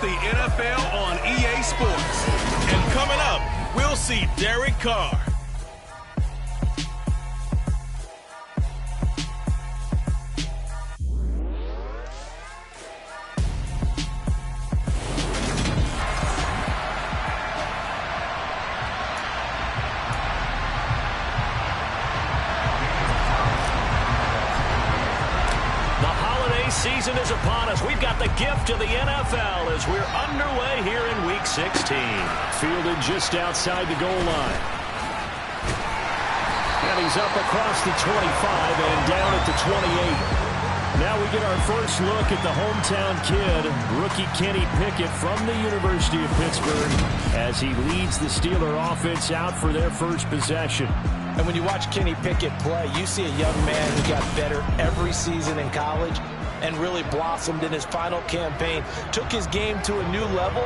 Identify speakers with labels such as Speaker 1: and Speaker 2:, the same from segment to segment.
Speaker 1: the NFL on EA Sports. And coming up, we'll see Derek Carr.
Speaker 2: Season is upon us. We've got the gift of the NFL as we're underway here in Week 16.
Speaker 3: Fielded just outside the goal line. And he's up across the 25 and down at the 28. Now we get our first look at the hometown kid, rookie Kenny Pickett from the University of Pittsburgh, as he leads the Steeler offense out for their first possession.
Speaker 4: And when you watch Kenny Pickett play, you see a young man who got better every season in college and really blossomed in his final campaign, took his game to a new level,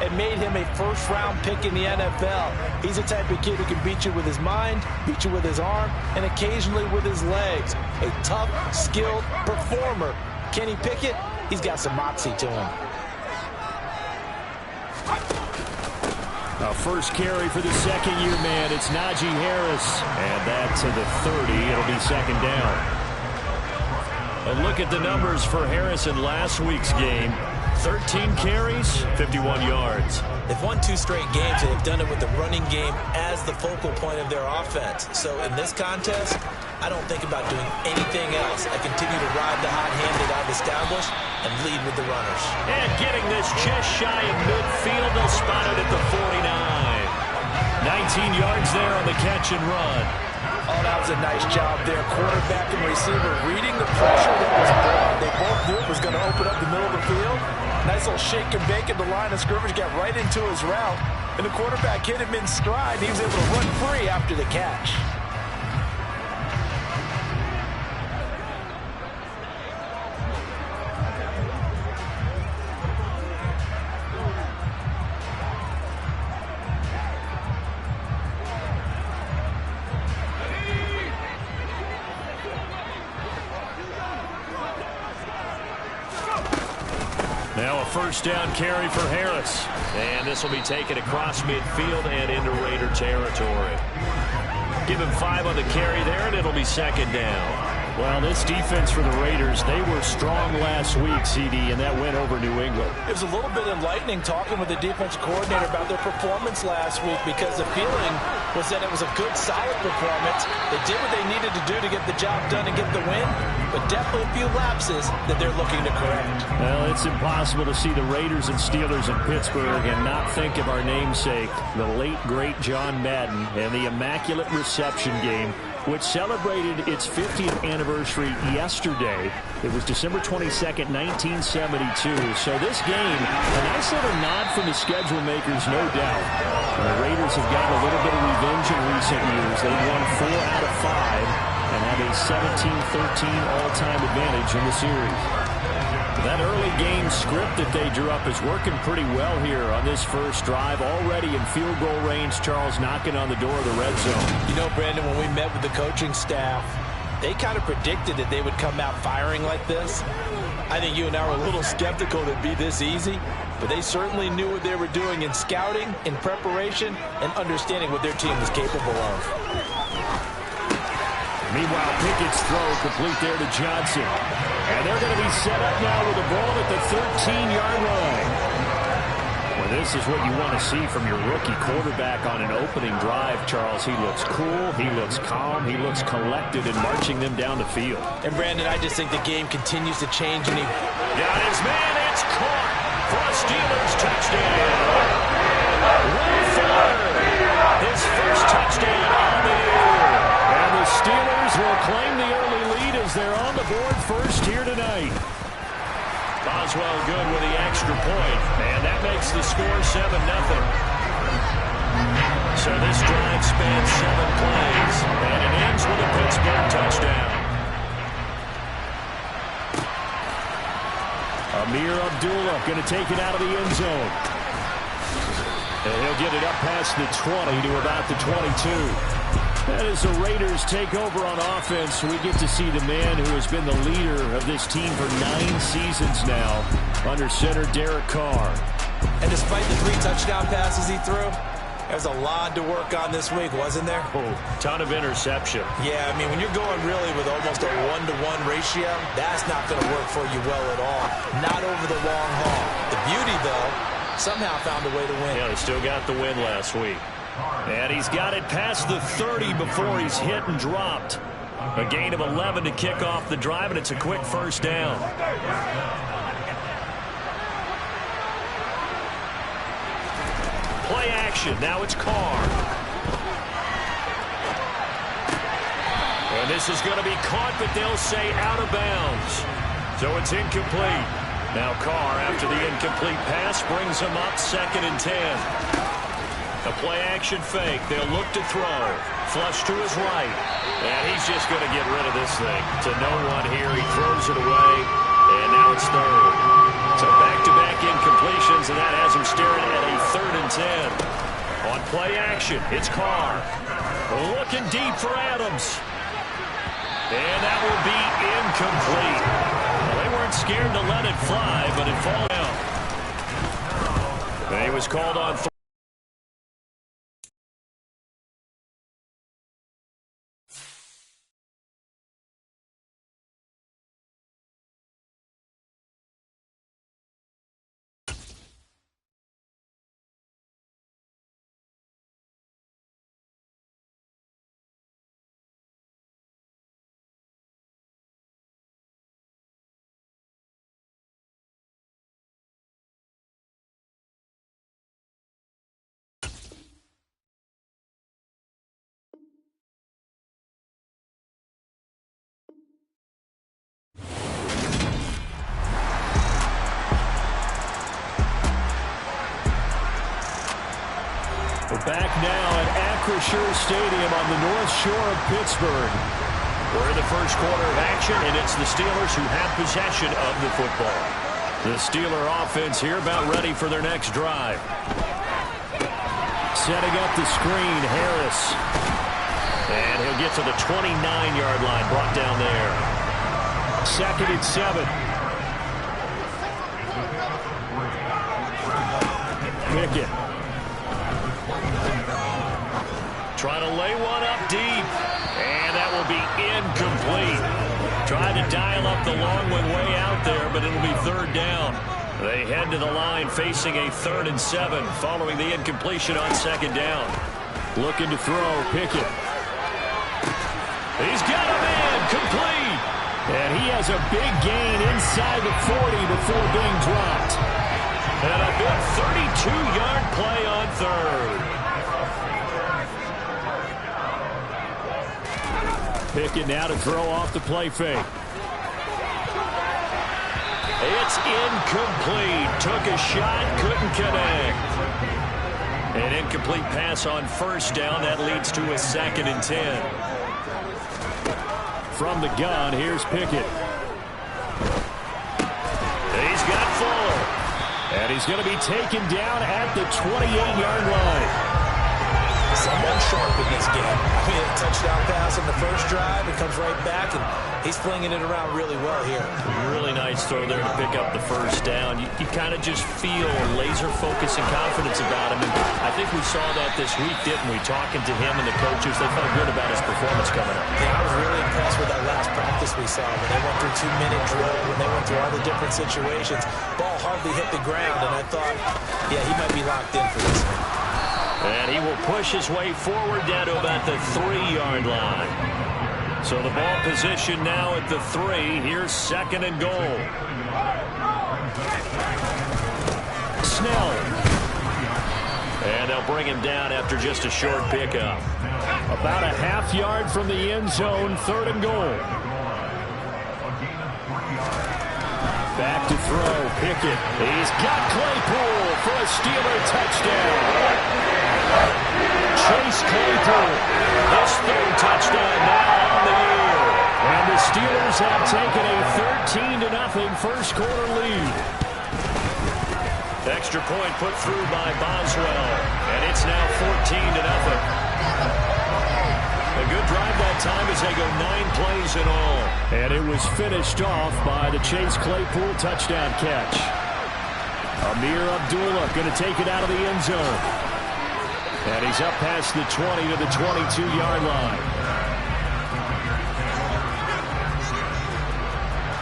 Speaker 4: and made him a first-round pick in the NFL. He's the type of kid who can beat you with his mind, beat you with his arm, and occasionally with his legs. A tough, skilled performer. Kenny Pickett, he's got some moxie to him.
Speaker 3: A first carry for the second-year man. It's Najee Harris. And that to the 30. It'll be second down.
Speaker 2: A look at the numbers for Harris in last week's game. 13 carries, 51 yards.
Speaker 4: They've won 2 straight games, and they've done it with the running game as the focal point of their offense. So in this contest, I don't think about doing anything else. I continue to ride the hot hand that I've established and lead with the runners.
Speaker 2: And getting this just shy of midfield, they'll spot it at the 49. 19 yards there on the catch and run.
Speaker 4: Oh, that was a nice job there. Quarterback and receiver reading the pressure that was brought. They both knew it was going to open up the middle of the field. Nice little shake and bake at the line of scrimmage, got right into his route. And the quarterback hit him in stride. He was able to run free after the catch.
Speaker 2: Now a first down carry for Harris. And this will be taken across midfield and into Raider territory. Give him 5 on the carry there, and it'll be second down.
Speaker 3: Well, this defense for the Raiders, they were strong last week, CD, and that went over New England.
Speaker 4: It was a little bit enlightening talking with the defensive coordinator about their performance last week, because the feeling was that it was a good, solid performance. They did what they needed to do to get the job done and get the win, but definitely a few lapses that they're looking to correct.
Speaker 3: Well, it's impossible to see the Raiders and Steelers in Pittsburgh and not think of our namesake, the late, great John Madden, and the Immaculate Reception game, which celebrated its 50th anniversary yesterday. It was December 22nd, 1972. So this game, a nice little nod from the schedule makers, no doubt. And the Raiders have gotten a little bit of revenge in recent years. They won 4 out of 5 and have a 17-13 all-time advantage in the series. That early game script that they drew up is working pretty well here on this first drive. Already in field goal range, Charles knocking on the door of the red zone.
Speaker 4: You know, Brandon, when we met with the coaching staff, they kind of predicted that they would come out firing like this. I think you and I were a little skeptical that it'd be this easy, but they certainly knew what they were doing in scouting, in preparation, and understanding what their team was capable of.
Speaker 3: Meanwhile, Pickett's throw complete there to Johnson. And they're going to be set up now with the ball at the 13-yard line. Well, this is what you want to see from your rookie quarterback on an opening drive, Charles. He looks cool, he looks calm, he looks collected in marching them down the field.
Speaker 4: And, Brandon, I just think the game continues to change. And he
Speaker 2: got his man. It's caught for a Steelers touchdown. Will Fuller, his first touchdown on the year.
Speaker 3: And the Steelers will claim the early lead as they're on the board first here tonight.
Speaker 2: Boswell good with the extra point, and that makes the score 7-0. So this drive spans 7 plays, and it ends with a Pittsburgh touchdown.
Speaker 3: Amir Abdullah going to take it out of the end zone. And he'll get it up past the 20 to about the 22. And as the Raiders take over on offense, we get to see the man who has been the leader of this team for 9 seasons now. Under center, Derek Carr.
Speaker 4: And despite the 3 touchdown passes he threw, there's a lot to work on this week, wasn't there?
Speaker 3: Oh, ton of interception.
Speaker 4: Yeah, I mean, when you're going really with almost a 1-to-1 ratio, that's not going to work for you well at all. Not over the long haul. The beauty, though, somehow found a way to win.
Speaker 3: Yeah, they still got the win last week. And he's got it past the 30 before he's hit and dropped. A gain of 11 to kick off the drive, and it's a quick first down. Play action. Now it's Carr. And this is going to be caught, but they'll say out of bounds. So it's incomplete. Now Carr, after the incomplete pass, brings him up 2nd and 10. A play action fake. They'll look to throw. Flush to his right. And he's just going to get rid of this thing. To no one here. He throws it away. And now it's 3rd. So back-to-back incompletions, and that has him staring at a 3rd and 10. On play action, it's Carr. Looking deep for Adams. And that will be incomplete. Well, they weren't scared to let it fly, but it falls down. And he was called on. We're back now at Acrisure Stadium on the North Shore of Pittsburgh. We're in the first quarter of action, and it's the Steelers who have possession of the football. The Steeler offense here about ready for their next drive. Setting up the screen, Harris. And he'll get to the 29-yard line, brought down there. 2nd and 7. Pickett. Trying to lay one up deep. And that will be incomplete. Tried to dial up the long one way out there, but it'll be 3rd down. They head to the line facing a 3rd and 7 following the incompletion on 2nd down. Looking to throw, Pickett. He's got a man, complete. And he has a big gain inside the 40 before being dropped. And a big 32-yard play on 3rd. Pickett now to throw off the play fake. It's incomplete. Took a shot, couldn't connect. An incomplete pass on 1st down. That leads to a 2nd and 10. From the gun, here's Pickett. He's got Fuller. And he's going to be taken down at the 28-yard line.
Speaker 4: Someone sharp in this game. He had a touchdown pass on the first drive. It comes right back, and he's flinging it around really well here.
Speaker 3: Really nice throw there to pick up the 1st down. You kind of just feel laser focus and confidence about him. And I think we saw that this week, didn't we? Talking to him and the coaches, they felt good about his performance coming up.
Speaker 4: Yeah, I was really impressed with that last practice we saw when they went through 2-minute drill, when they went through all the different situations. Ball hardly hit the ground, and I thought, yeah, he might be locked in for this one.
Speaker 3: And he will push his way forward down to about the 3-yard line. So the ball position now at the 3. Here's 2nd and goal. Snell. And they'll bring him down after just a short pickup. About a half-yard from the end zone, 3rd and goal. Back to throw, Pickett. He's got Claypool for a Steeler touchdown. Chase Claypool, his 3rd touchdown now on the year. And the Steelers have taken a 13-0 first quarter lead. Extra point put through by Boswell, and it's now 14-0. A good drive that time as they go 9 plays in all. And it was finished off by the Chase Claypool touchdown catch. Amir Abdullah going to take it out of the end zone. And he's up past the 20 to the 22-yard line.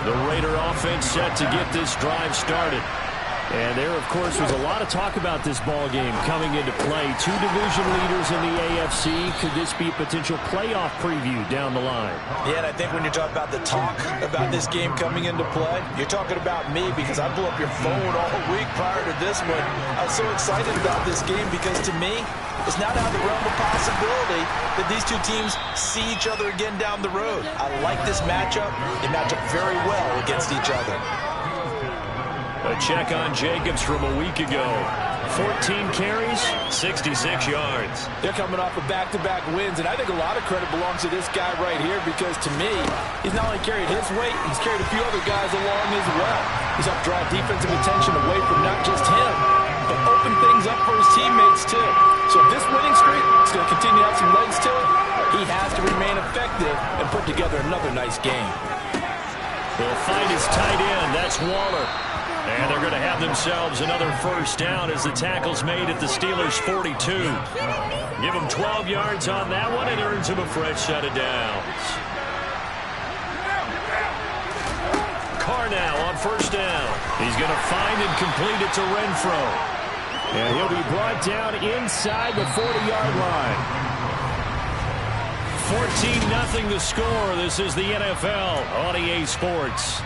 Speaker 3: The Raider offense set to get this drive started. And there, of course, was a lot of talk about this ball game coming into play. Two division leaders in the AFC. Could this be a potential playoff preview down the line?
Speaker 4: Yeah, and I think when you're talking about the talk about this game coming into play, you're talking about me because I blew up your phone all week prior to this one. I was so excited about this game because, to me, it's not out of the realm of possibility that these two teams see each other again down the road. I like this matchup. They match up very well against each other.
Speaker 2: A check on Jacobs from a week ago. 14 carries, 66 yards.
Speaker 4: They're coming off of back-to-back wins, and I think a lot of credit belongs to this guy right here because, to me, he's not only carried his weight, he's carried a few other guys along as well. He's helped draw defensive attention away from not just him, but open things up for his teammates, too. So if this winning streak is going to continue to have some legs to it, he has to remain effective and put together another nice game.
Speaker 2: They'll find his tight end. That's Waller. And they're going to have themselves another first down as the tackle's made at the Steelers' 42. Give him 12 yards on that one. It earns him a fresh set of downs. Carr now on first down. He's going to find and complete it to Renfro.
Speaker 3: And he'll be brought down inside the 40-yard line.
Speaker 2: 14-0 the score. This is the NFL on EA Sports.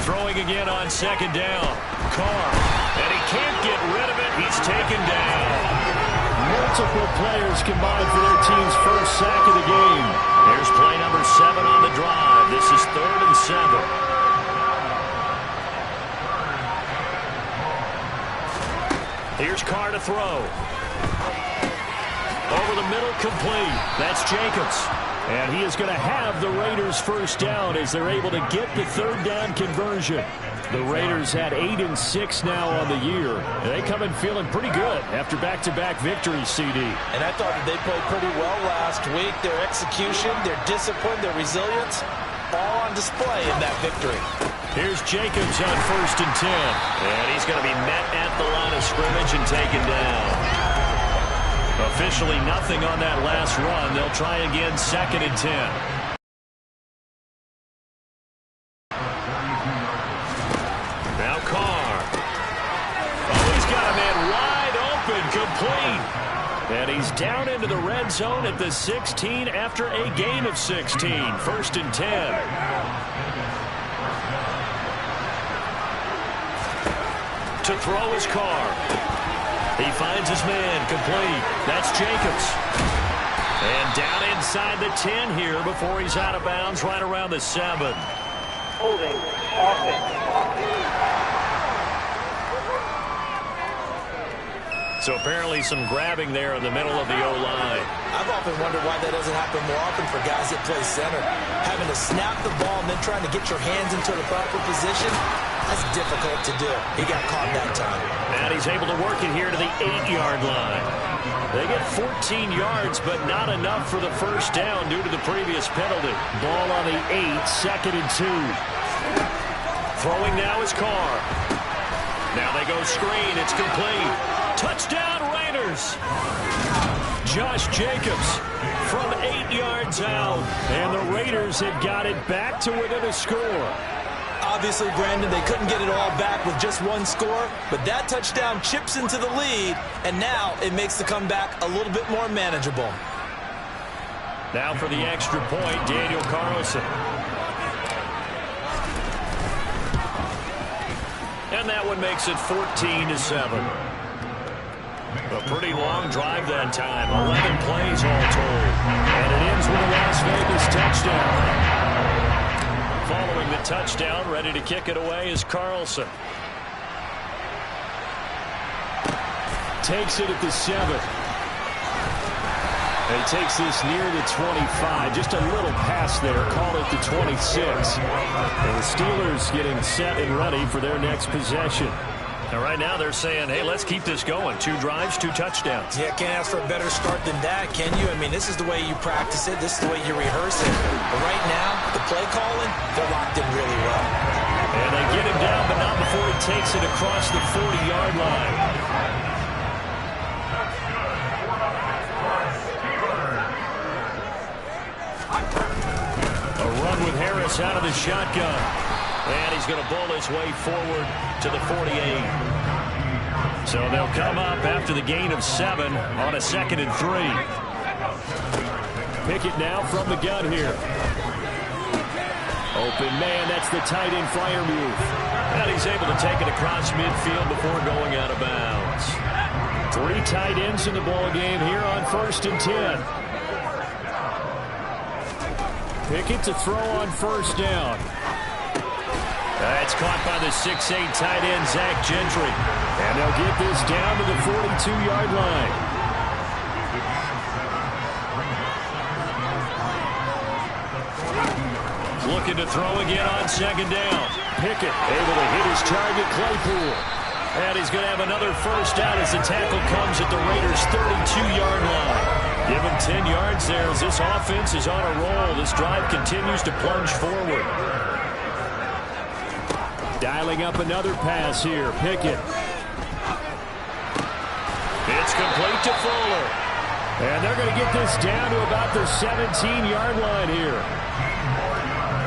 Speaker 2: Throwing again on second down. Carr. And he can't get rid of it. He's taken down.
Speaker 3: Multiple players combined for their team's first sack of the game.
Speaker 2: Here's play number 7 on the drive. This is 3rd and 7. Here's Carr to throw. Over the middle, complete. That's Jacobs.
Speaker 3: And he is going to have the Raiders first down as they're able to get the third down conversion. The Raiders had 8-6 now on the year. And they come in feeling pretty good after back-to-back victories, CD.
Speaker 4: And I thought that they played pretty well last week. Their execution, their discipline, their resilience, all on display in that victory.
Speaker 2: Here's Jacobs on 1st and 10. And he's going to be met at the line of scrimmage and taken down. Officially nothing on that last run. They'll try again 2nd and 10. Now Carr. Oh, he's got a man wide open, complete. And he's down into the red zone at the 16 after a gain of 16. 1st and 10. To throw his Carr. He finds his man, complete. That's Jacobs. And down inside the 10 here before he's out of bounds right around the 7.
Speaker 5: Holding offense.
Speaker 2: So apparently some grabbing there in the middle of the O-line.
Speaker 4: I've often wondered why that doesn't happen more often for guys that play center. Having to snap the ball and then trying to get your hands into the proper position, that's difficult to do. He got caught that time.
Speaker 2: And he's able to work it here to the 8-yard line. They get 14 yards, but not enough for the first down due to the previous penalty.
Speaker 3: Ball on the 8, 2nd and 2.
Speaker 2: Throwing now is Carr. Now they go screen. It's complete. Touchdown, Raiders. Josh Jacobs from 8 yards out.
Speaker 3: And the Raiders have got it back to within a score.
Speaker 4: Obviously, Brandon, they couldn't get it all back with just one score, but that touchdown chips into the lead, and now it makes the comeback a little bit more manageable.
Speaker 2: Now for the extra point, Daniel Carlson. And that one makes it 14-7. A pretty long drive that time. 11 plays all told.
Speaker 3: And it ends with a Las Vegas touchdown.
Speaker 2: Following the touchdown, ready to kick it away is Carlson.
Speaker 3: Takes it at the 7. And he takes this near the 25. Just a little pass there. Call it the 26. And the Steelers getting set and ready for their next possession.
Speaker 2: And right now they're saying, hey, let's keep this going. 2 drives, 2 touchdowns.
Speaker 4: Yeah, can't ask for a better start than that, can you? I mean, this is the way you practice it. This is the way you rehearse it. But right now, the play calling, they're locked in really well.
Speaker 2: And they get him down, but not before he takes it across the 40-yard line. A run with Harris out of the shotgun. And he's going to bowl his way forward to the 48. So they'll come up after the gain of 7 on a 2nd and 3.
Speaker 3: Pickett now from the gun here. Open man, that's the tight end flyer move.
Speaker 2: And he's able to take it across midfield before going out of bounds.
Speaker 3: 3 tight ends in the ball game here on 1st and 10. Pickett to throw on 1st down.
Speaker 2: That's caught by the 6'8 tight end, Zach Gentry.
Speaker 3: And they'll get this down to the 42-yard line.
Speaker 2: Looking to throw again on 2nd down.
Speaker 3: Pickett able to hit his target, Claypool.
Speaker 2: And he's going to have another 1st down as the tackle comes at the Raiders' 32-yard line. Give him 10 yards there as this offense is on a roll. This drive continues to plunge forward.
Speaker 3: Dialing up another pass here. Pickett.
Speaker 2: It's complete to Fuller.
Speaker 3: And they're going to get this down to about their 17-yard line here.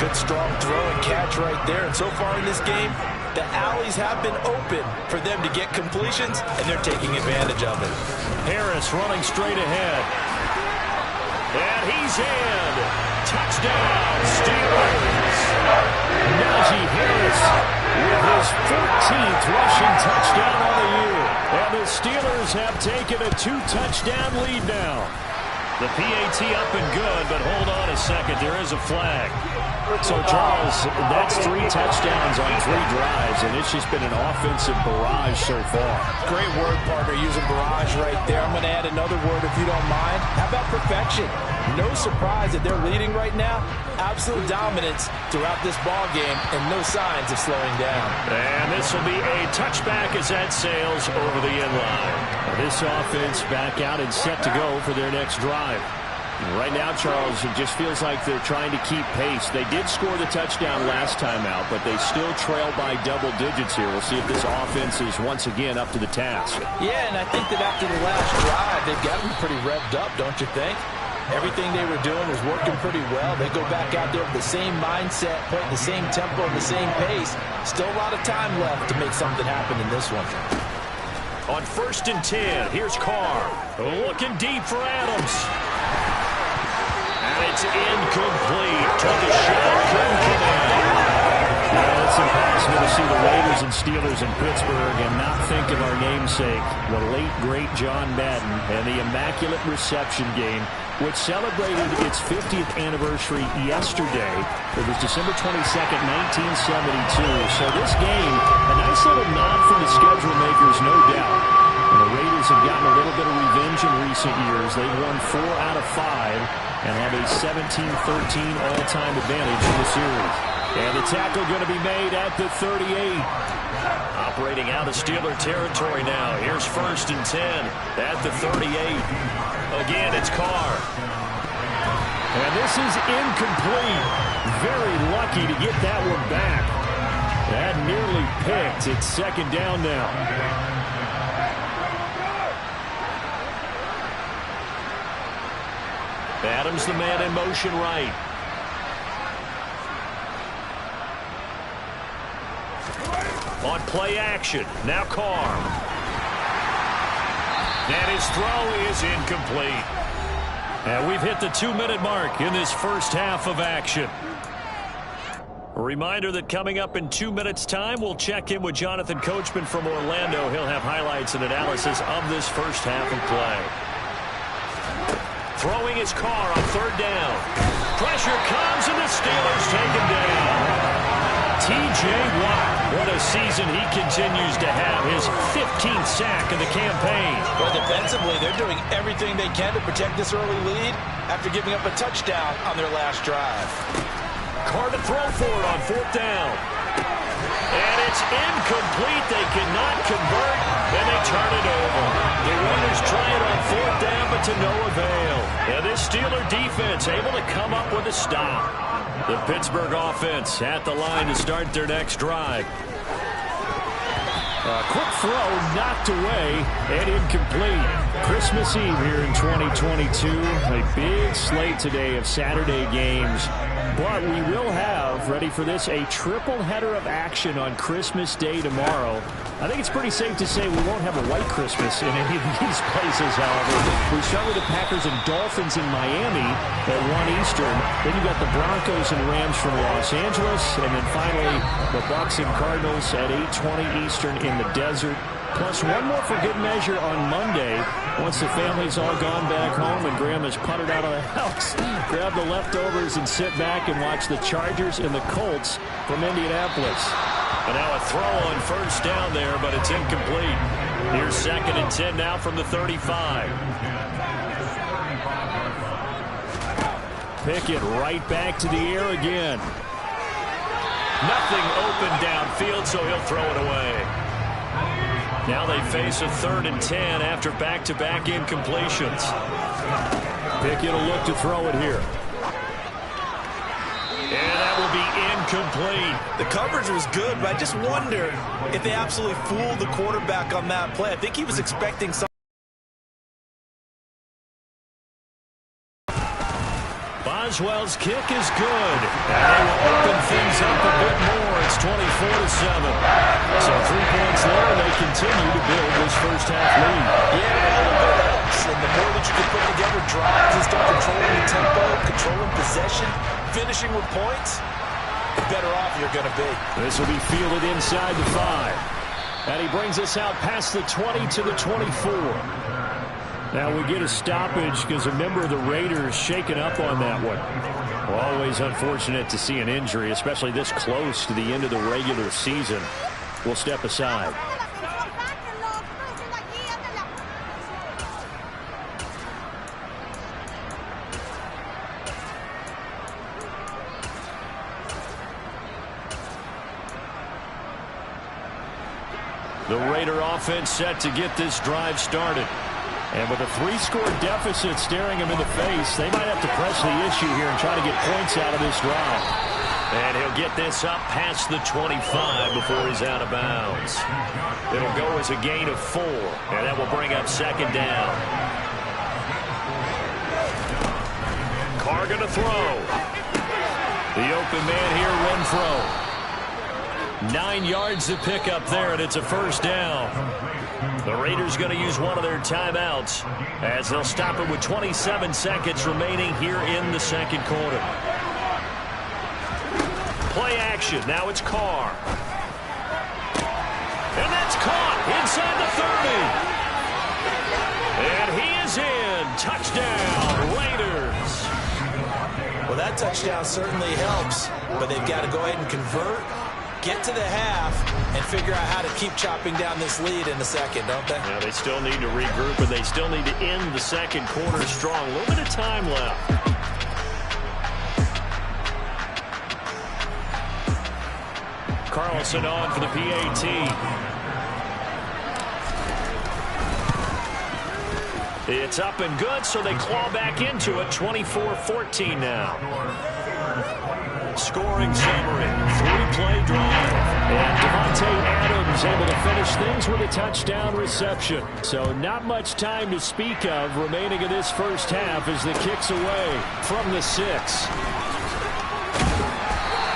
Speaker 4: Good strong throw and catch right there. And so far in this game, the alleys have been open for them to get completions, and they're taking advantage of it.
Speaker 2: Harris running straight ahead. And he's in. Touchdown, Steelers.
Speaker 3: Najee Harris with his 14th rushing touchdown on the year. And the Steelers have taken a 2-touchdown lead now.
Speaker 2: The PAT up and good, but hold on a second. There is a flag.
Speaker 3: So, Charles, that's 3 touchdowns on 3 drives, and it's just been an offensive barrage so far.
Speaker 4: Great word, partner, using barrage right there. I'm going to add another word if you don't mind. How about perfection? No surprise that they're leading right now. Absolute dominance throughout this ball game, and no signs of slowing down.
Speaker 2: And this will be a touchback as that sails over the end line.
Speaker 3: This offense back out and set to go for their next drive. Right now, Charles, it just feels like they're trying to keep pace. They did score the touchdown last time out, but they still trail by double digits here. We'll see if this offense is once again up to the task.
Speaker 4: Yeah, and I think that after the last drive, they've got to be pretty revved up, don't you think? Everything they were doing was working pretty well. They go back out there with the same mindset, playing the same tempo and the same pace. Still a lot of time left to make something happen in this one.
Speaker 2: On 1st and 10, here's Carr. Looking deep for Adams. And it's incomplete. Took a shot, couldn't come in.
Speaker 3: Well, it's impossible to see the Raiders and Steelers in Pittsburgh and not think of our namesake, the late, great John Madden, and the Immaculate Reception game, which celebrated its 50th anniversary yesterday. It was December 22nd, 1972. So this game, a nice little nod from the schedule makers, no doubt. And the Raiders have gotten a little bit of revenge in recent years. They've won 4 out of 5 and have a 17-13 all-time advantage in the series. And the tackle going to be made at the 38.
Speaker 2: Operating out of Steeler territory now. Here's 1st and 10 at the 38. Again, it's Carr.
Speaker 3: And this is incomplete. Very lucky to get that one back. That nearly picked. It's 2nd down now.
Speaker 2: Adams, the man in motion right. On play action, now Carr. And his throw is incomplete. And we've hit the 2-minute mark in this first half of action. A reminder that coming up in 2 minutes' time, we'll check in with Jonathan Coachman from Orlando. He'll have highlights and analysis of this first half of play. Throwing his Carr on 3rd down. Pressure comes, and the Steelers take him down. T.J. Watt, what a season he continues to have. His 15th sack of the campaign.
Speaker 4: Well, defensively, they're doing everything they can to protect this early lead after giving up a touchdown on their last drive.
Speaker 2: Carr to throw for it on 4th down. And it's incomplete. They cannot convert, and they turn it over. The Raiders try it on 4th down, but to no avail. And this Steeler defense able to come up with a stop. The Pittsburgh offense at the line to start their next drive.
Speaker 3: A quick throw knocked away and incomplete. Christmas Eve here in 2022. A big slate today of Saturday games. But we will have, ready for this, a triple header of action on Christmas Day tomorrow. I think it's pretty safe to say we won't have a white Christmas in any of these places, however. We start with the Packers and Dolphins in Miami at 1 Eastern. Then you've got the Broncos and Rams from Los Angeles. And then finally, the Bucs and Cardinals at 8:20 Eastern in the desert. Plus one more for good measure on Monday. Once the family's all gone back home and Grandma's puttered out of the house, grab the leftovers and sit back and watch the Chargers and the Colts from Indianapolis.
Speaker 2: And now a throw on 1st down there, but it's incomplete. Here's 2nd and 10 now from the 35.
Speaker 3: Pickett right back to the air again.
Speaker 2: Nothing open downfield, so he'll throw it away. Now they face a 3rd and 10 after back-to-back incompletions.
Speaker 3: Pickett will look to throw it here.
Speaker 2: And that will be incomplete.
Speaker 4: The coverage was good, but I just wonder if they absolutely fooled the quarterback on that play. I think he was expecting something.
Speaker 2: Boswell's kick is good. And they will open things up a bit more. It's 24-7. So 3 points there, and they continue to build this first half lead.
Speaker 4: Yeah, a little bit helps. And the more that you can put together drives and start controlling the tempo, controlling possession, finishing with points, the better off you're going to be.
Speaker 3: This will be fielded inside the 5. And he brings us out past the 20 to the 24. Now we get a stoppage because a member of the Raiders shaken up on that one. Well, always unfortunate to see an injury, especially this close to the end of the regular season. We'll step aside.
Speaker 2: The Raider offense set to get this drive started.
Speaker 3: And with a 3-score deficit staring him in the face, they might have to press the issue here and try to get points out of this drive.
Speaker 2: And he'll get this up past the 25 before he's out of bounds. It'll go as a gain of 4, and that will bring up 2nd down. Carr gonna throw. The open man here, Renfro. 9 yards to pick up there, and it's a 1st down. The Raiders going to use one of their timeouts as they'll stop it with 27 seconds remaining here in the 2nd quarter. Play action. Now it's Carr. And that's caught inside the 30. And he is in. Touchdown, Raiders.
Speaker 4: Well, that touchdown certainly helps, but they've got to go ahead and convert, get to the half, and figure out how to keep chopping down this lead in the 2nd, don't they?
Speaker 2: Now they still need to regroup, and they still need to end the 2nd quarter strong. A little bit of time left. Carlson on for the PAT. It's up and good, so they claw back into it. 24-14 now. Scoring summary, 3-play drive. And Devontae Adams able to finish things with a touchdown reception. So not much time to speak of remaining in this first half as the kick's away from the 6.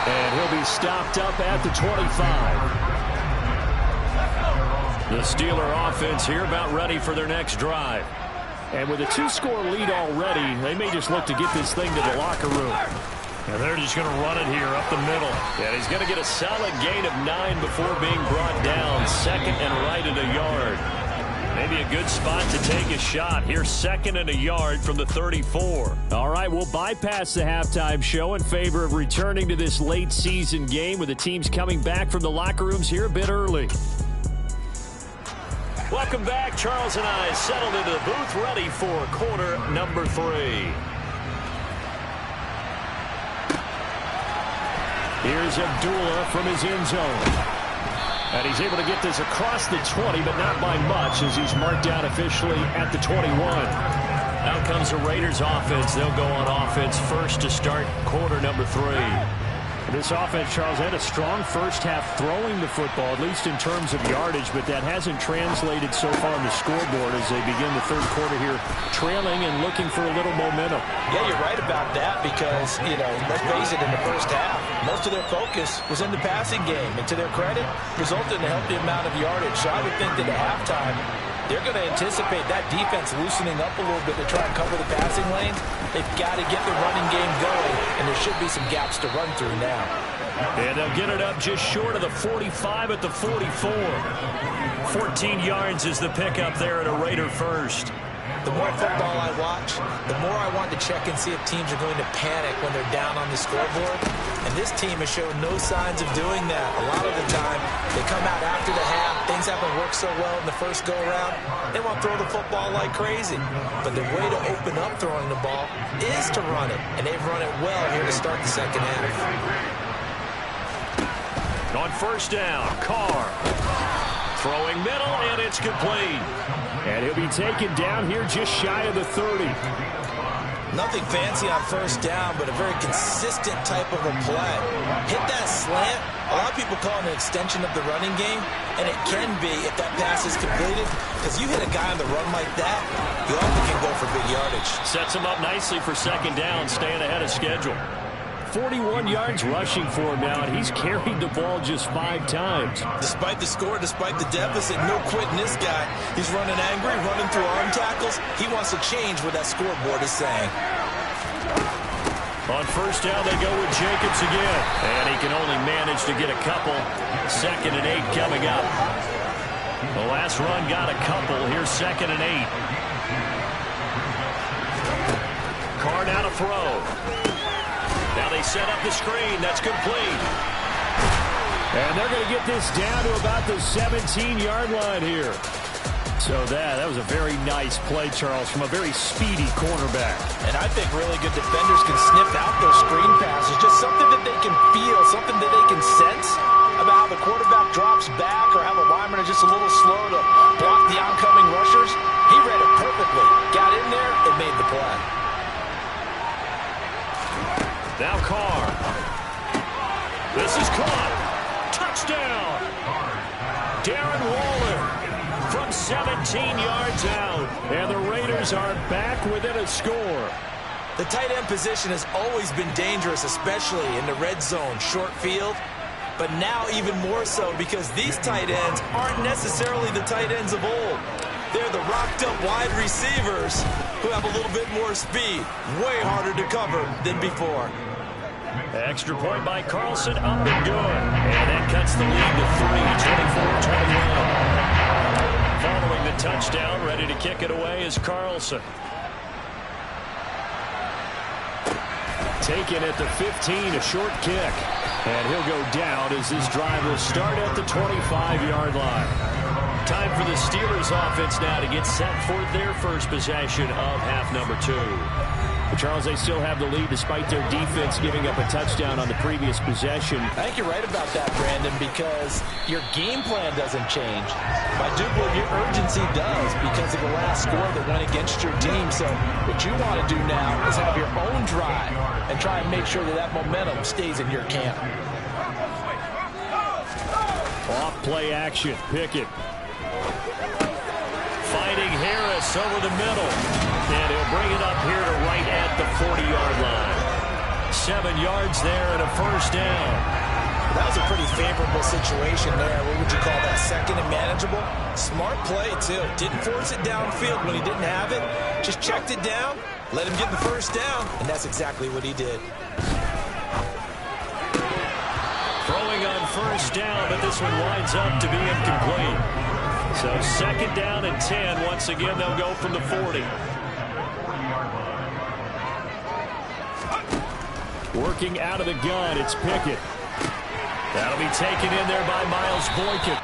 Speaker 2: And he'll be stopped up at the 25. The Steeler offense here about ready for their next drive. And with a 2-score lead already, they may just look to get this thing to the locker room. And they're just going to run it here up the middle. And he's going to get a solid gain of 9 before being brought down. 2nd and right at a yard. Maybe a good spot to take a shot. Here's 2nd and a yard from the 34.
Speaker 3: All right, we'll bypass the halftime show in favor of returning to this late season game with the teams coming back from the locker rooms here a bit early.
Speaker 2: Welcome back. Charles and I settled into the booth ready for quarter number 3.
Speaker 3: Here's Abdullah from his end zone. And he's able to get this across the 20, but not by much, as he's marked down officially at the 21.
Speaker 2: Out comes the Raiders offense. They'll go on offense first to start quarter number 3.
Speaker 3: This offense, Charles, had a strong first half throwing the football, at least in terms of yardage, but that hasn't translated so far on the scoreboard as they begin the third quarter here, trailing and looking for a little momentum.
Speaker 4: Yeah, you're right about that because, let's face it, in the first half, most of their focus was in the passing game, and to their credit, resulted in a healthy amount of yardage. So I would think that at halftime, they're going to anticipate that defense loosening up a little bit to try and cover the passing lanes. They've got to get the running game going, and there should be some gaps to run through now.
Speaker 2: And they'll get it up just short of the 45 at the 44. 14 yards is the pickup there at a Raider first.
Speaker 4: The more football I watch, the more I want to check and see if teams are going to panic when they're down on the scoreboard. And this team has shown no signs of doing that. A lot of the time, they come out after the half. Things haven't worked so well in the first go-around. They want to throw the football like crazy. But the way to open up throwing the ball is to run it. And they've run it well here to start the second half.
Speaker 2: On first down, Carr. Throwing middle, and it's complete.
Speaker 3: And he'll be taken down here just shy of the 30.
Speaker 4: Nothing fancy on first down, but a very consistent type of a play. Hit that slant. A lot of people call it an extension of the running game, and it can be if that pass is completed, because you hit a guy on the run like that, you often can go for big yardage.
Speaker 2: Sets him up nicely for second down, staying ahead of schedule.
Speaker 3: 41 yards rushing for him now, and he's carried the ball just 5 times.
Speaker 4: Despite the score, despite the deficit, no quitting this guy. He's running angry, running through arm tackles. He wants to change what that scoreboard is saying.
Speaker 2: On first down, they go with Jacobs again. And he can only manage to get a couple. 2nd and 8 coming up. The last run got a couple. Here's 2nd and 8. Carr now to throw. Now they set up the screen. That's complete.
Speaker 3: And they're going to get this down to about the 17-yard line here. So that was a very nice play, Charles, from a very speedy cornerback.
Speaker 4: And I think really good defenders can sniff out those screen passes. Just something that they can feel, something that they can sense about how the quarterback drops back or how the linemen are just a little slow to block the oncoming rushers. He read it perfectly. Got in there and made the play.
Speaker 2: Now Carr. This is caught. Touchdown. Darren Waller from 17 yards out. And the Raiders are back within a score.
Speaker 4: The tight end position has always been dangerous, especially in the red zone, short field. But now even more so because these tight ends aren't necessarily the tight ends of old. They're the rocked-up wide receivers who have a little bit more speed. Way harder to cover than before.
Speaker 2: Extra point by Carlson, up and good. And that cuts the lead to 3, 24-21. Following the touchdown, ready to kick it away is Carlson. Taken at the 15, a short kick. And he'll go down as this drive will start at the 25-yard line. Time for the Steelers offense now to get set for their first possession of half number 2.
Speaker 3: But Charles, they still have the lead despite their defense giving up a touchdown on the previous possession.
Speaker 4: I think you're right about that, Brandon, because your game plan doesn't change. By Duplo, your urgency does because of the last score that went against your team. So what you want to do now is have your own drive and try and make sure that that momentum stays in your camp.
Speaker 3: Off play action. Pickett.
Speaker 2: Fighting Harris over the middle. And he'll bring it up here to right at the 40-yard line. 7 yards there and a first down.
Speaker 4: That was a pretty favorable situation there. What would you call that? Second and manageable? Smart play, too. Didn't force it downfield when he didn't have it. Just checked it down, let him get the first down, and that's exactly what he did.
Speaker 2: Throwing on first down, but this one winds up to be incomplete. So 2nd down and 10. Once again, they'll go from the 40.
Speaker 3: Working out of the gun, it's Pickett.
Speaker 2: That'll be taken in there by Miles Boykin.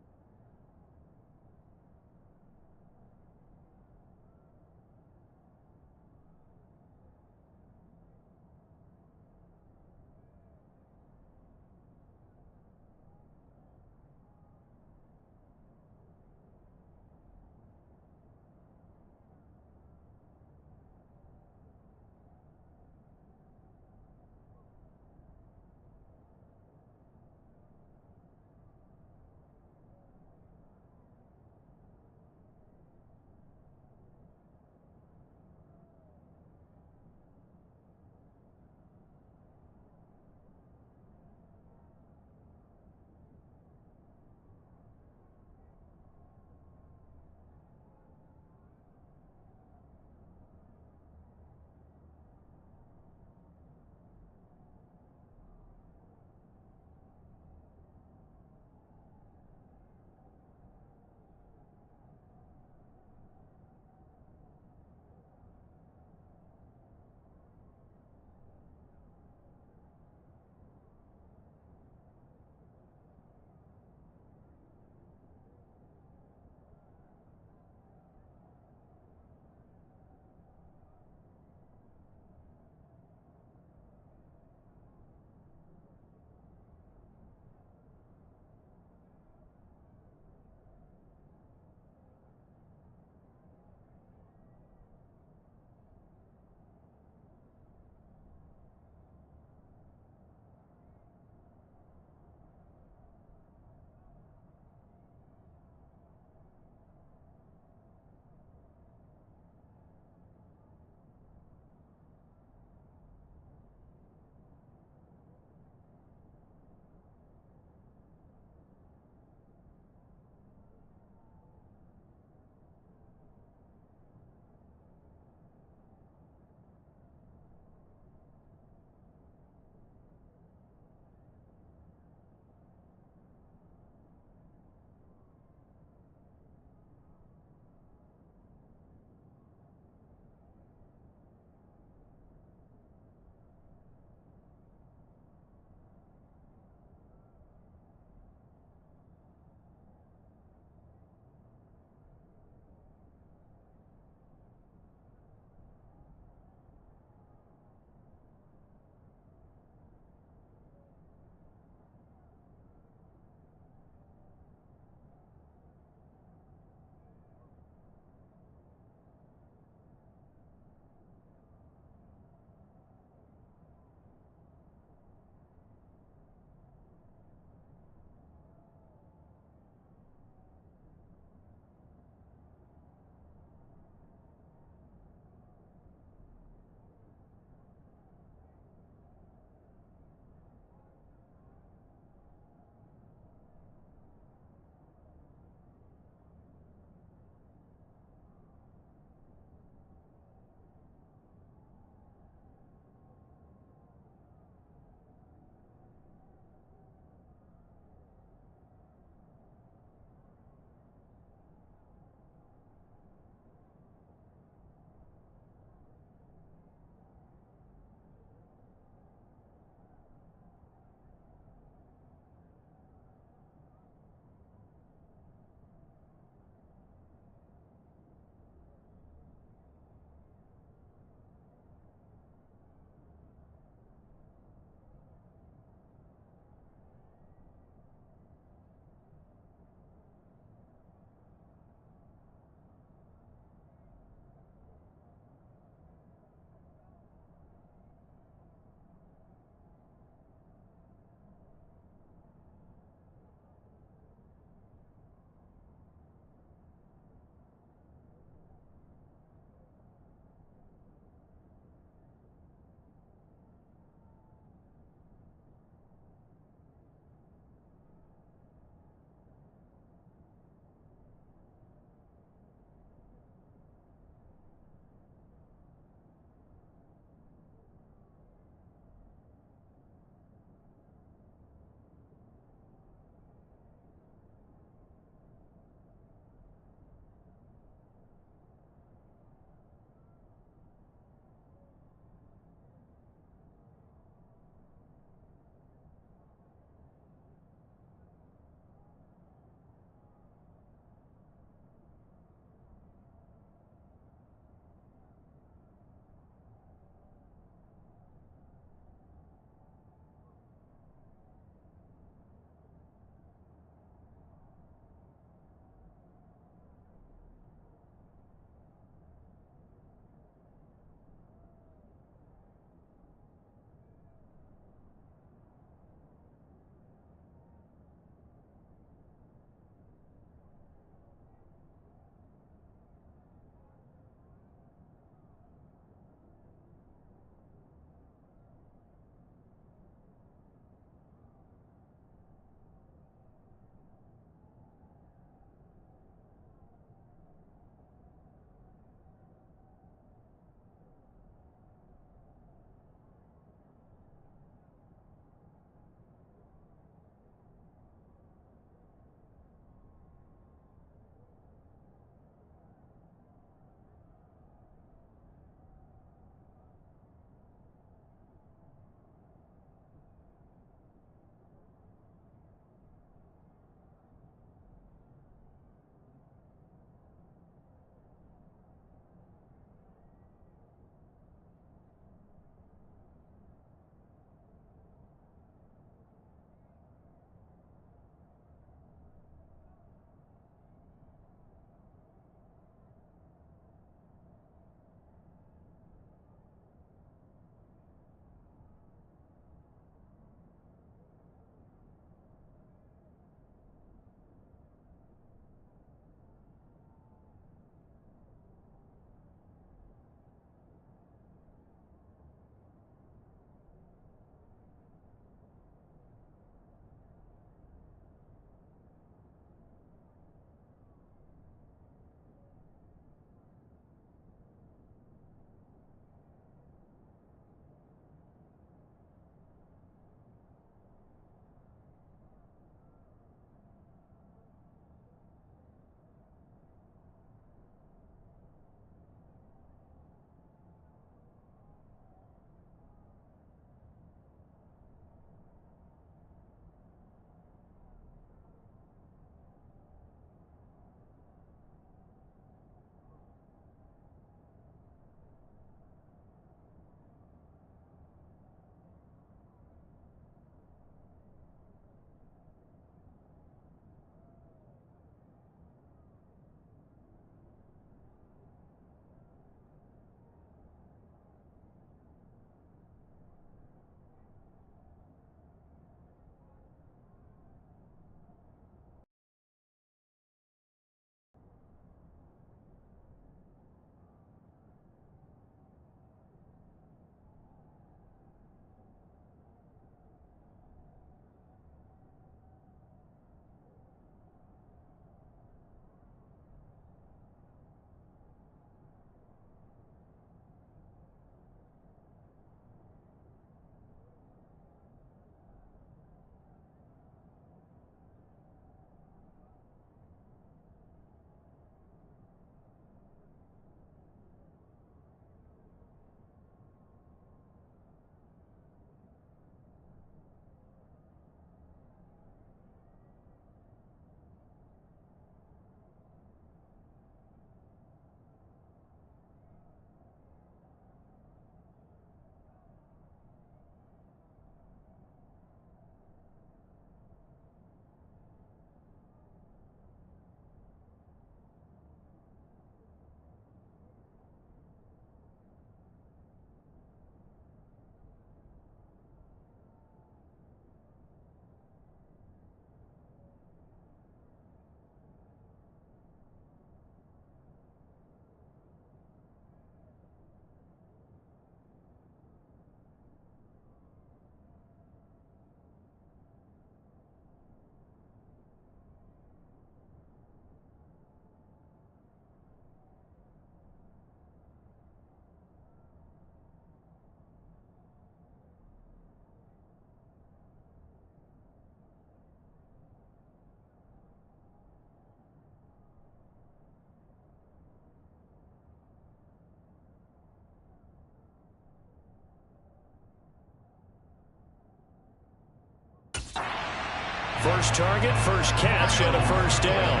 Speaker 2: First target, first catch, and a first down.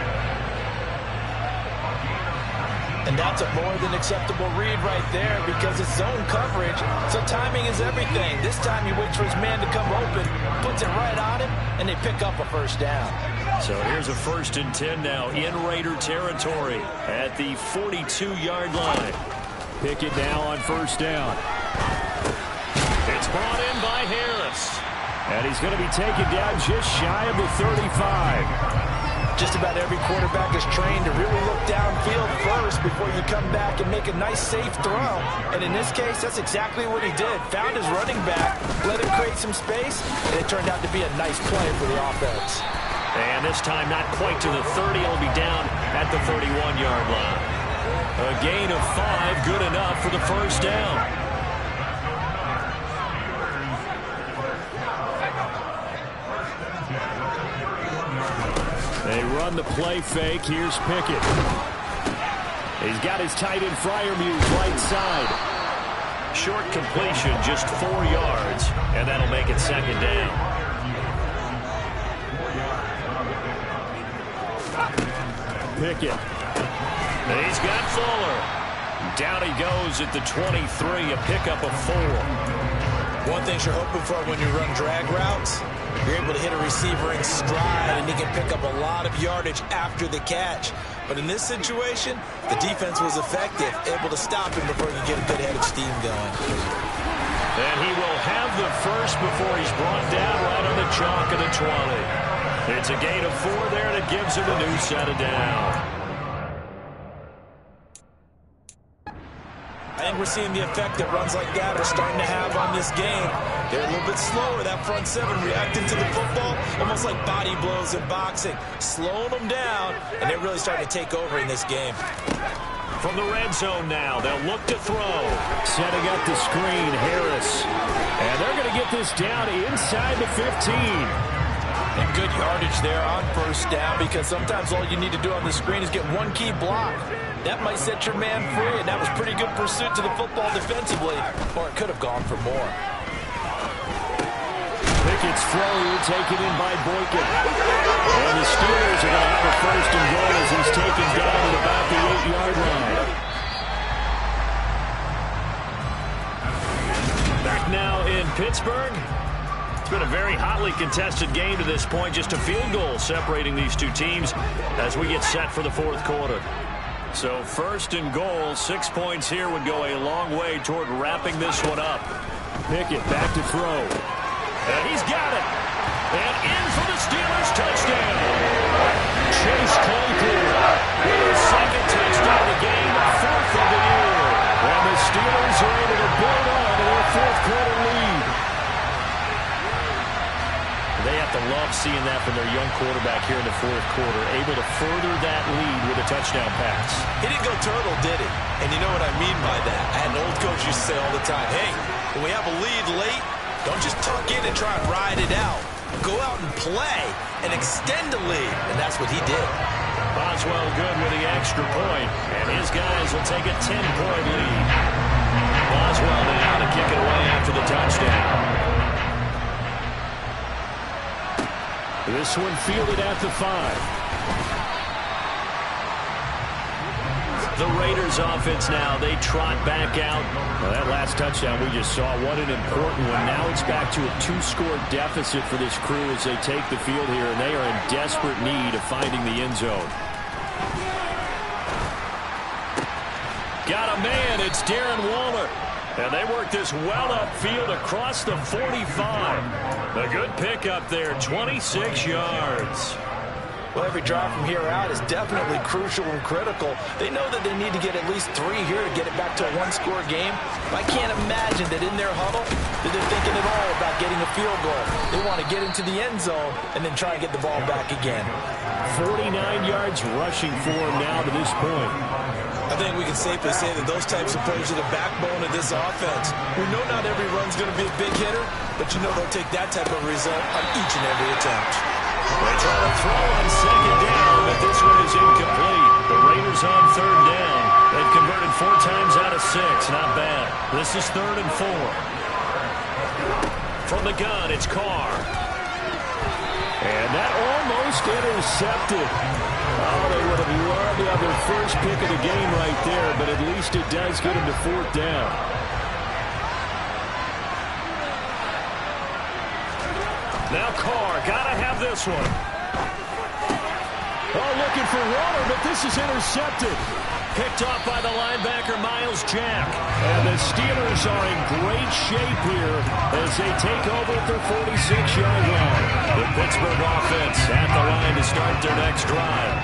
Speaker 4: And that's a more than acceptable read right there because it's zone coverage, so timing is everything. This time he waits for his man to come open, puts it right on him, and they pick up a first down.
Speaker 2: So here's a 1st and 10 now in Raider territory at the 42-yard line.
Speaker 3: Pickett now on first down.
Speaker 2: It's brought in by Harris.
Speaker 3: And he's going to be taken down just shy of the 35.
Speaker 4: Just about every quarterback is trained to really look downfield first before you come back and make a nice, safe throw. And in this case, that's exactly what he did. Found his running back, let him create some space, and it turned out to be a nice play for the offense.
Speaker 2: And this time not quite to the 30. He'll be down at the 31-yard line. A gain of 5, good enough for the first down.
Speaker 3: They run the play fake. Here's Pickett. He's got his tight end Freiermuth right side.
Speaker 2: Short completion, just 4 yards, and that'll make it second down.
Speaker 3: Pickett.
Speaker 2: He's got Fuller. Down he goes at the 23, a pickup of 4.
Speaker 4: One thing you're hoping for when you run drag routes, you're able to hit a receiver in stride, and he can pick up a lot of yardage after the catch. But in this situation, the defense was effective, able to stop him before he could get a good head of steam going.
Speaker 2: And he will have the first before he's brought down right on the chalk of the 20. It's a gain of 4 there that gives him a new set of down.
Speaker 4: I think we're seeing the effect that runs like that are starting to have on this game. They're a little bit slower, that front seven reacting to the football, almost like body blows in boxing, slowing them down, and they're really starting to take over in this game.
Speaker 2: From the red zone now, they'll look to throw.
Speaker 3: Setting up the screen, Harris. And they're going to get this down inside the 15.
Speaker 4: And good yardage there on first down because sometimes all you need to do on the screen is get one key block. That might set your man free, and that was pretty good pursuit to the football defensively, or it could have gone for more.
Speaker 3: Pickett's throw taken in by Boykin. And the Steelers are going to have a 1st and goal as he's taken down at about the 8-yard line.
Speaker 2: Back now in Pittsburgh. It's been a very hotly contested game to this point. Just a field goal separating these two teams as we get set for the 4th quarter. So 1st and goal, 6 points here would go a long way toward wrapping this one up.
Speaker 3: Pickett back to throw.
Speaker 2: And he's got it. And in for the Steelers touchdown. Chase Claypool with his 2nd touchdown of the game, 4th of the year. And the Steelers are able to build on to their 4th quarter lead. They have to love seeing that from their young quarterback here in the 4th quarter, able to further that lead with a touchdown pass.
Speaker 4: He didn't go turtle, did he? And you know what I mean by that. I had an old coach used to say all the time, hey, when we have a lead late, don't just tuck in and try and ride it out. Go out and play and extend the lead, and that's what he did.
Speaker 2: Boswell good with the extra point, and his guys will take a 10-point lead. Boswell now to kick it away after the touchdown.
Speaker 3: This one fielded at the 5.
Speaker 2: The Raiders offense now, they trot back out.
Speaker 3: Well, that last touchdown we just saw, what an important one. Now it's back to a 2-score deficit for this crew as they take the field here, and they are in desperate need of finding the end zone.
Speaker 2: Got a man, it's Darren Waller. And they work this well upfield across the 45. A good pickup there, 26 yards.
Speaker 4: Well, every drive from here out is definitely crucial and critical. They know that they need to get at least 3 here to get it back to a 1-score game. I can't imagine that in their huddle that they're thinking at all about getting a field goal. They want to get into the end zone and then try and get the ball back again.
Speaker 3: 49 yards rushing for him now to this point.
Speaker 4: I think we can safely say that those types of plays are the backbone of this offense. We know not every run's going to be a big hitter, but you know they'll take that type of result on each and every attempt.
Speaker 2: They try to throw on 2nd down, but this one is incomplete. The Raiders on 3rd down. They've converted 4 times out of 6. Not bad. This is 3rd and 4. From the gun, it's Carr.
Speaker 3: And that almost intercepted. Oh, they would have loved to have their first pick of the game right there, but at least it does get them to 4th down.
Speaker 2: Now Carr, gotta have this one.
Speaker 3: Oh, looking for Waller, but this is intercepted.
Speaker 2: Picked off by the linebacker, Miles Jack.
Speaker 3: And the Steelers are in great shape here as they take over at their 46-yard line.
Speaker 2: The Pittsburgh offense at the line to start their next drive.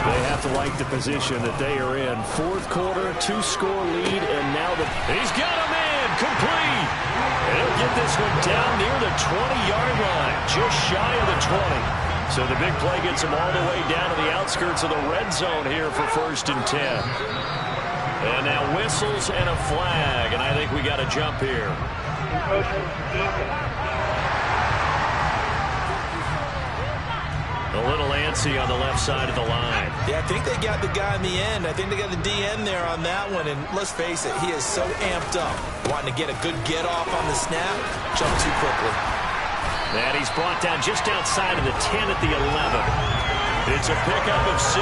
Speaker 3: They have to like the position that they are in. 4th quarter, 2-score lead, and now
Speaker 2: He's got a man, complete. And he'll get this one down near the 20-yard line, just shy of the 20. So the big play gets him all the way down to the outskirts of the red zone here for 1st and 10. And now whistles and a flag, and I think we got a jump here. A little antsy on the left side of the line.
Speaker 4: Yeah, I think they got the guy in the end. I think they got the DN there on that one. And let's face it, he is so amped up, wanting to get a good get off on the snap, jump too quickly.
Speaker 2: And he's brought down just outside of the 10 at the 11. It's a pickup of 6.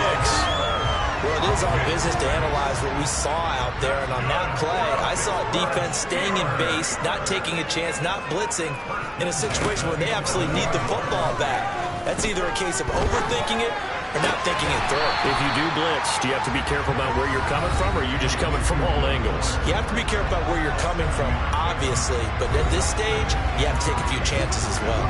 Speaker 4: Well, it is our business to analyze what we saw out there. And on that play, I saw defense staying in base, not taking a chance, not blitzing in a situation where they absolutely need the football back. That's either a case of overthinking it or not thinking it through.
Speaker 2: If you do blitz, do you have to be careful about where you're coming from, or are you just coming from all angles?
Speaker 4: You have to be careful about where you're coming from, obviously. But at this stage, you have to take a few chances as well.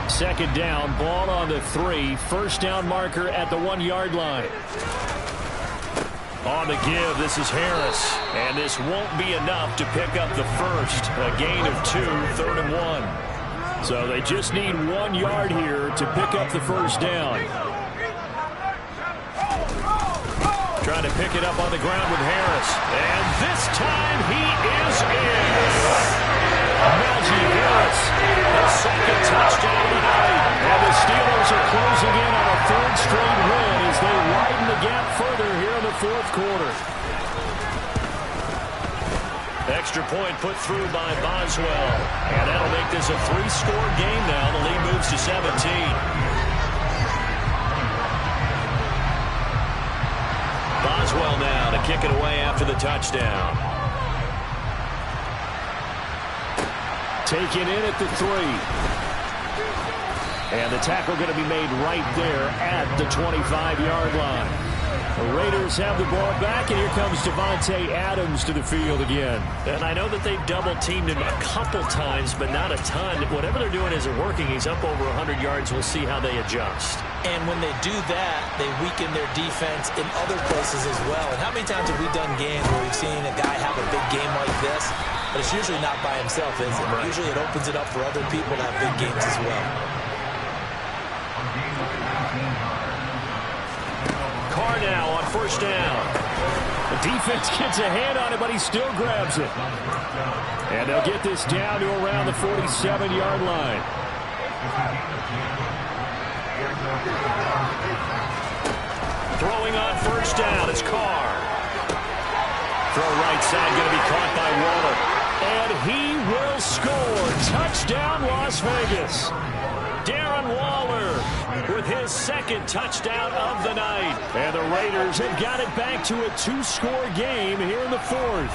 Speaker 3: 2nd down, ball on the 3. 1st down marker at the 1-yard line.
Speaker 2: On the give, this is Harris. And this won't be enough to pick up the first. A gain of 2, 3rd and 1.
Speaker 3: So they just need 1 yard here to pick up the 1st down.
Speaker 2: Trying to pick it up on the ground with Harris. And this time he is in.
Speaker 3: Najee Harris,
Speaker 2: the 2nd touchdown of the night.
Speaker 3: And the Steelers are closing in on a 3rd straight win as they widen the gap further here in the 4th quarter.
Speaker 2: Extra point put through by Boswell. And that'll make this a 3-score game now. The lead moves to 17. Boswell now to kick it away after the touchdown.
Speaker 3: Taken in at the 3. And the tackle going to be made right there at the 25-yard line. The Raiders have the ball back, and here comes Devontae Adams to the field again.
Speaker 2: And I know that they've double-teamed him a couple times, but not a ton. Whatever they're doing isn't working. He's up over 100 yards. We'll see how they adjust.
Speaker 4: And when they do that, they weaken their defense in other places as well. And how many times have we done games where we've seen a guy have a big game like this? But it's usually not by himself, is it? Right. Usually it opens it up for other people to have big games as well.
Speaker 2: Carr now on 1st down.
Speaker 3: The defense gets a hand on it, but he still grabs it. And they'll get this down to around the 47-yard line.
Speaker 2: Throwing on 1st down is Carr. Throw right side going to be caught by Waller.
Speaker 3: And he will score. Touchdown, Las Vegas.
Speaker 2: Darren Waller with his 2nd touchdown of the night.
Speaker 3: And the Raiders have got it back to a 2-score game here in the 4th.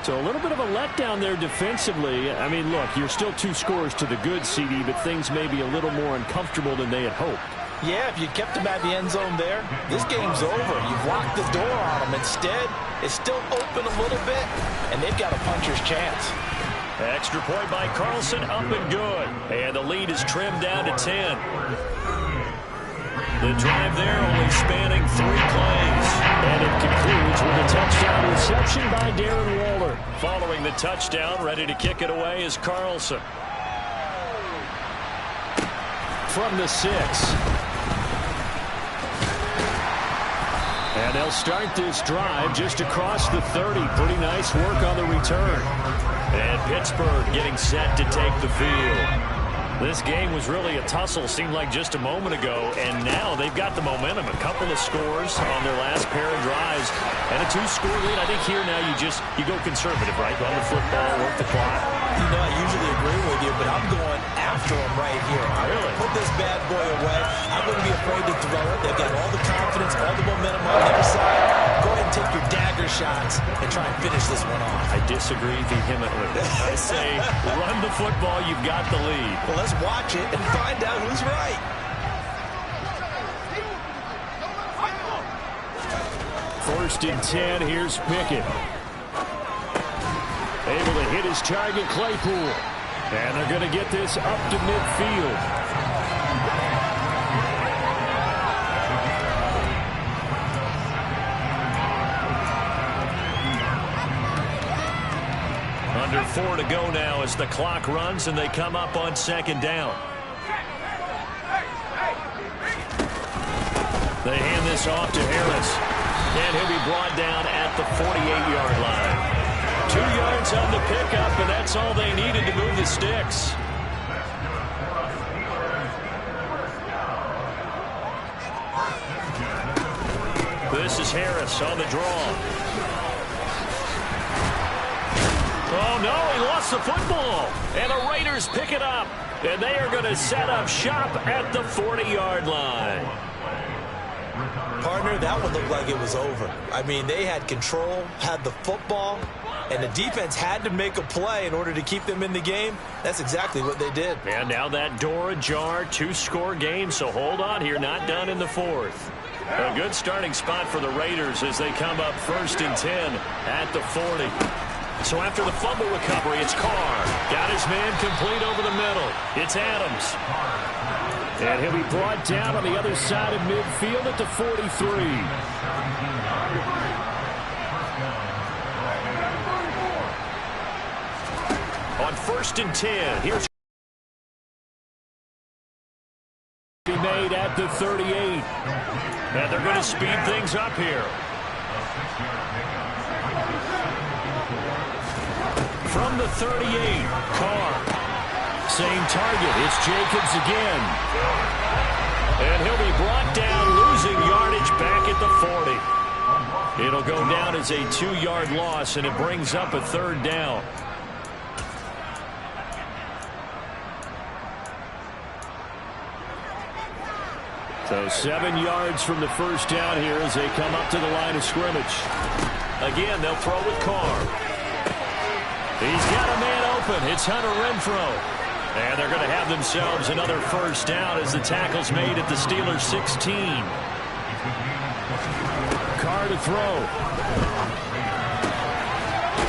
Speaker 3: So a little bit of a letdown there defensively. I mean, look, you're still 2 scores to the good, CD, but things may be a little more uncomfortable than they had hoped.
Speaker 4: Yeah, if you kept him at the end zone there, this game's over. You've locked the door on him. Instead, it's still open a little bit, and they've got a puncher's chance.
Speaker 2: Extra point by Carlson, up and good. And the lead is trimmed down to 10. The drive there only spanning 3 plays.
Speaker 3: And it concludes with a touchdown reception by Darren Waller.
Speaker 2: Following the touchdown, ready to kick it away is Carlson.
Speaker 3: From the 6. And they'll start this drive just across the 30. Pretty nice work on the return.
Speaker 2: And Pittsburgh getting set to take the field. This game was really a tussle, seemed like just a moment ago, and now they've got the momentum. A couple of scores on their last pair of drives, and a 2-score lead. I think here now you go conservative, right? Run the football, work the clock.
Speaker 4: You know, I usually agree with you, but I'm going after them right here.
Speaker 2: Really?
Speaker 4: Put this bad boy away. I wouldn't be afraid to throw it. They've got all the confidence, all the momentum on their side. Go ahead and take your dagger shots and try and finish this one off.
Speaker 2: I disagree vehemently. I say run the football. You've got the lead.
Speaker 4: Well, let's watch it and find out who's right.
Speaker 3: First and 10, here's Pickett. Able to hit his target, Claypool. And they're going to get this up to midfield.
Speaker 2: Under 4 to go now as the clock runs and they come up on second down. They hand this off to Harris. And he'll be brought down at the 48-yard line. 2 yards on the pickup, and that's all they needed to move the sticks. This is Harris on the draw. Oh, no, he lost the football. And the Raiders pick it up. And they are going to set up shop at the 40-yard line.
Speaker 4: Partner, that one looked like it was over. I mean, they had control, had the football, and the defense had to make a play in order to keep them in the game. That's exactly what they did.
Speaker 2: And now that door ajar, 2-score game, so hold on here, not done in the fourth. A good starting spot for the Raiders as they come up 1st and 10 at the 40. So after the fumble recovery, it's Carr. Got his man complete over the middle. It's Adams.
Speaker 3: And he'll be brought down on the other side of midfield at the 43.
Speaker 2: On 1st and 10, here's
Speaker 3: Be made at the 38.
Speaker 2: and they're going to speed things up here. From the 38, Carr. Same target. It's Jacobs again. And he'll be brought down, losing yardage back at the 40. It'll go down as a 2-yard loss, and it brings up a 3rd down.
Speaker 3: So 7 yards from the first down here as they come up to the line of scrimmage.
Speaker 2: Again, they'll throw with Carr. He's got a man open. It's Hunter Renfrow. And they're going to have themselves another 1st down as the tackle's made at the Steelers' 16.
Speaker 3: Carr to throw.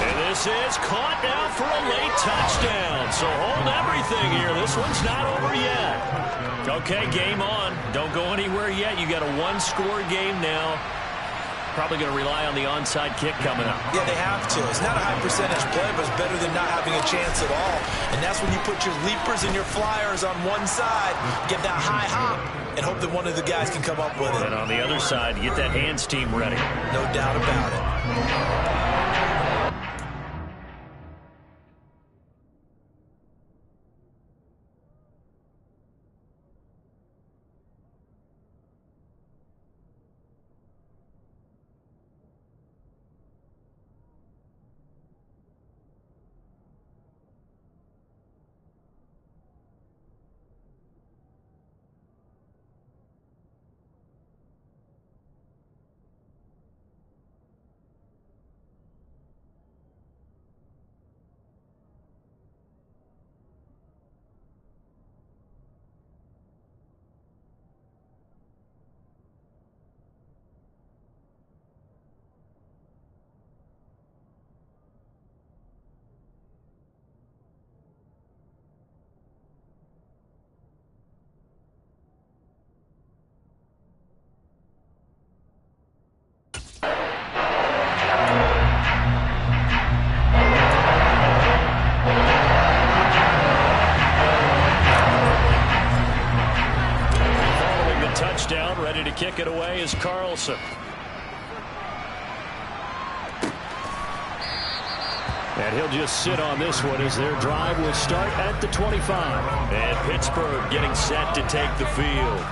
Speaker 2: And this is caught now for a late touchdown. So hold everything here. This one's not over yet. Okay, game on. Don't go anywhere yet. You got a 1-score game now. Probably going to rely on the onside kick coming up.
Speaker 4: Yeah, they have to. It's not a high percentage play, but it's better than not having a chance at all. And that's when you put your leapers and your flyers on one side, get that high hop, and hope that one of the guys can come up with it.
Speaker 2: And on the other side, get that hands team ready.
Speaker 4: No doubt about it.
Speaker 2: Ready to kick it away is Carlson.
Speaker 3: And he'll just sit on this one as their drive will start at the 25.
Speaker 2: And Pittsburgh getting set to take the field.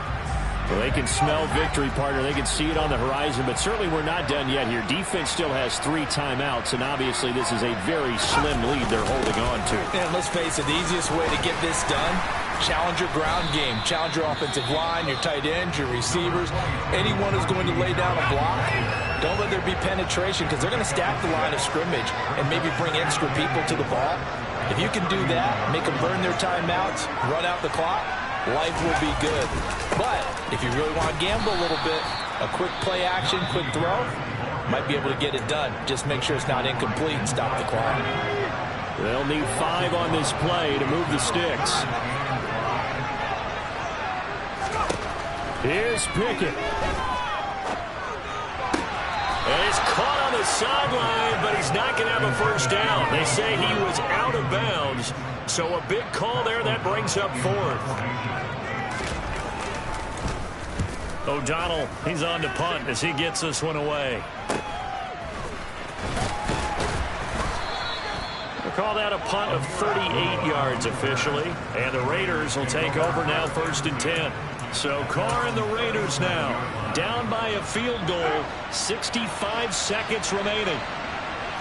Speaker 3: Well, they can smell victory, partner. They can see it on the horizon, but certainly we're not done yet here. Defense still has 3 timeouts, and obviously this is a very slim lead they're holding on to.
Speaker 4: And let's face it, the easiest way to get this done, challenge your ground game. Challenge your offensive line, your tight ends, your receivers. Anyone who's going to lay down a block, don't let there be penetration because they're going to stack the line of scrimmage and maybe bring extra people to the ball. If you can do that, make them burn their timeouts, run out the clock, life will be good. But if you really want to gamble a little bit, a quick play action, quick throw, might be able to get it done. Just make sure it's not incomplete and stop the clock.
Speaker 3: They'll need 5 on this play to move the sticks. Here's Pickett.
Speaker 2: And he's caught on the sideline, but he's not going to have a first down. They say he was out of bounds, so a big call there that brings up 4th. O'Donnell, he's on to punt as he gets this one away. We'll call that a punt of 38 yards officially, and the Raiders will take over now 1st and 10. So Carr and the Raiders now down by a field goal, 65 seconds remaining.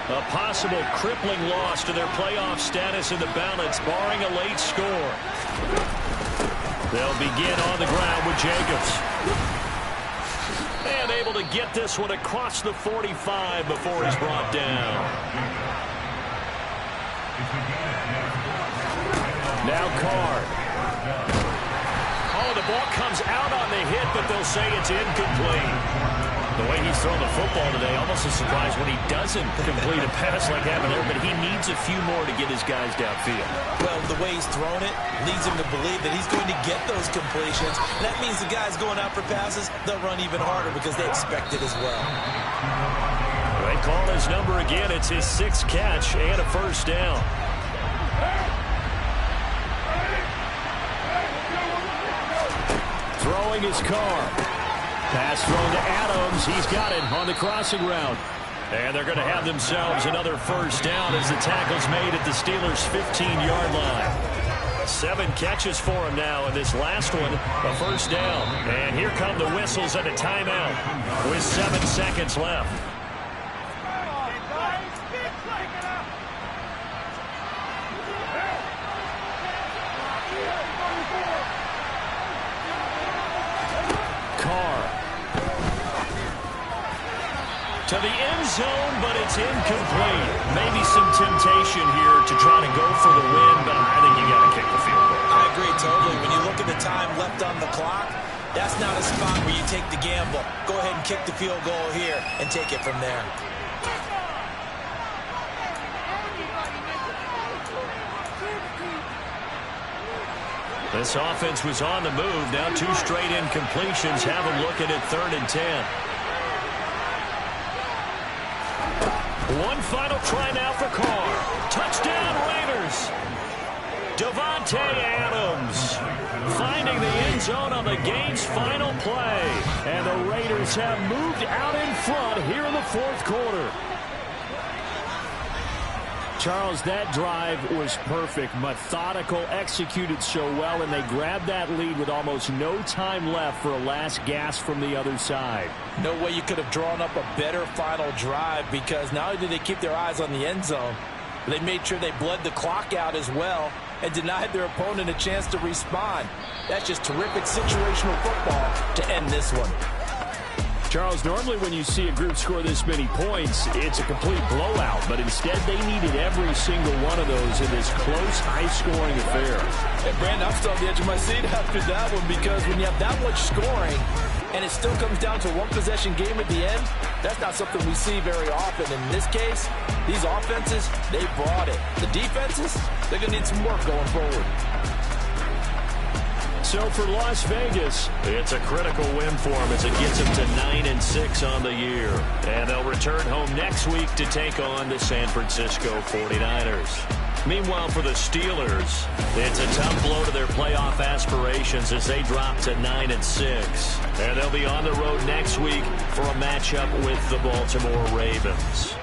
Speaker 2: A possible crippling loss to their playoff status in the balance, barring a late score. They'll begin on the ground with Jacobs. And able to get this one across the 45 before he's brought down.
Speaker 3: Now Carr.
Speaker 2: Oh, the ball comes out on the hit, but they'll say it's incomplete. The way he's thrown the football today, almost a surprise when he doesn't complete a pass like that there, but he needs a few more to get his guys downfield.
Speaker 4: Well, the way he's thrown it leads him to believe that he's going to get those completions. That means the guys going out for passes, they'll run even harder because they expect it as well.
Speaker 2: They call his number again. It's his 6th catch and a first down.
Speaker 3: Throwing his Carr. Pass thrown to Adams. He's got it on the crossing route.
Speaker 2: And they're going to have themselves another first down as the tackle's made at the Steelers' 15-yard line. 7 catches for him now, and this last one, a first down. And here come the whistles and a timeout with 7 seconds left. To the end zone, but it's incomplete. Maybe some temptation here to try to go for the win, but I think you got to kick the field goal.
Speaker 4: I agree totally. When you look at the time left on the clock, that's not a spot where you take the gamble. Go ahead and kick the field goal here and take it from there.
Speaker 2: This offense was on the move. Now 2 straight incompletions. Have them looking at 3rd and 10. One final try now for Carr. Touchdown Raiders. Davante Adams finding the end zone on the game's final play.
Speaker 3: And the Raiders have moved out in front here in the 4th quarter. Charles, that drive was perfect, methodical, executed so well, and they grabbed that lead with almost no time left for a last gasp from the other side.
Speaker 4: No way you could have drawn up a better final drive because not only did they keep their eyes on the end zone, they made sure they bled the clock out as well and denied their opponent a chance to respond. That's just terrific situational football to end this one.
Speaker 3: Charles, normally when you see a group score this many points, it's a complete blowout. But instead, they needed every single one of those in this close, high-scoring affair.
Speaker 4: Hey, Brandon, I'm still on the edge of my seat after that one because when you have that much scoring and it still comes down to a one-possession game at the end, that's not something we see very often. In this case, these offenses, they brought it. The defenses, they're going to need some work going forward.
Speaker 2: So for Las Vegas, it's a critical win for them as it gets them to 9-6 on the year. And they'll return home next week to take on the San Francisco 49ers. Meanwhile, for the Steelers, it's a tough blow to their playoff aspirations as they drop to 9-6. And they'll be on the road next week for a matchup with the Baltimore Ravens.